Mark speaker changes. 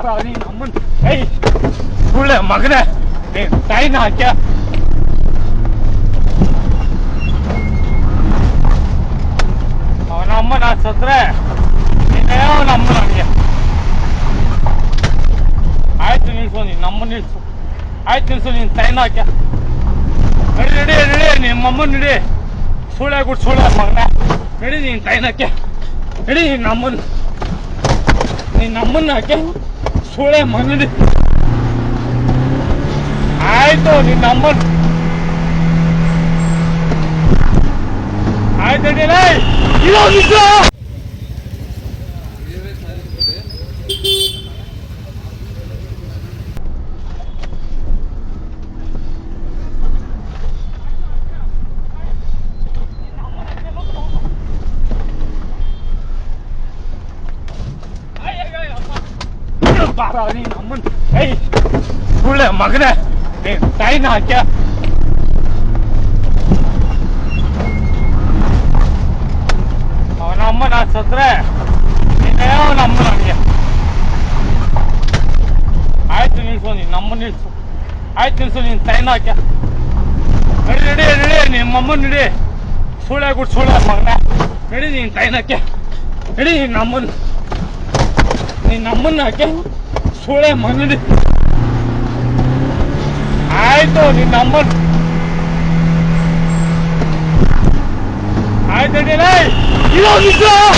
Speaker 1: ಬಾರ ನೀನ್ ಅಮ್ಮನ್ ಏಯ್ ಸುಳ್ಳೆ ಮಗನೇ ನೀನ್ ತಾಯಿನ ಹಾಕ್ಯ ಅವನ ಅಮ್ಮನ ಸತ್ರೆ ನೀನೇ ಅವನ ಅಮ್ಮ ನನಗೆ. ಆಯ್ತು ನಿಲ್ಸು ನೀನ್ ನಮ್ಮ ನಿಲ್ಸು, ಆಯ್ತು ನಿಲ್ಸು ನೀನ್ ತಾಯಿನ ಹಾಕ್ಯ. ನಡಿ ನಡಿ ನಡಿ ನಿಮ್ಮಮ್ಮನ್ ನಡಿ, ಸುಳ್ಳೆ ಕೊಟ್ಟು ಸುಳ್ಳೆ ಮಗನ ನಡಿ ನೀನ್ ತಾಯಿನ ಹಾಕ್ಯ. ನಡಿ ನಿನ್ನಮ್ಮನ್ನ ಹಾಕ್ಯ ಸುಳ್ಳೆ ಮಗನಡಿ. ಆಯ್ತು ನಿನ್ನಮ್ಮನ್ ಆಯ್ತು ನಡಿ ಇದು ನಿಜ. ಬಾರ ನೀನ್ ಅಮ್ಮನ್ ಏಯ್ ಸುಳ್ಳೆ ಮಗನೇ ನೀನ್ ತಾಯಿನ ಹಾಕ್ಯ. ಅವನ ಅಮ್ಮನ ಸತ್ರೆ ನೀನೇ ಅವನ ಅಮ್ಮ ನನಗೆ. ಆಯ್ತು ನಿಲ್ಸು ನೀನ್ ನಮ್ಮ ನಿಲ್ಸು, ಆಯ್ತು ನಿಲ್ಸು ನೀನ್ ತಾಯಿನ ಹಾಕ್ಯ. ನಡಿ ನಡಿ ನಡಿ ನಿಮ್ಮಮ್ಮನ್ ನಡಿ, ಸುಳ್ಳೆ ಕೊಟ್ಟು ಸುಳ್ಳೆ ಮಗನ ನಡಿ ನೀನ್ ತಾಯಿನ ಹಾಕ್ಯ. ನಡಿ ನಿನ್ನಮ್ಮನ್ನ ಹಾಕ್ಯ ಸುಳ್ಳೆ ಮಗನಡಿ. ಆಯ್ತು ನಿನ್ನಮ್ಮನ್ ಆಯ್ತು ನಡಿ ಇದು ನಿಜ.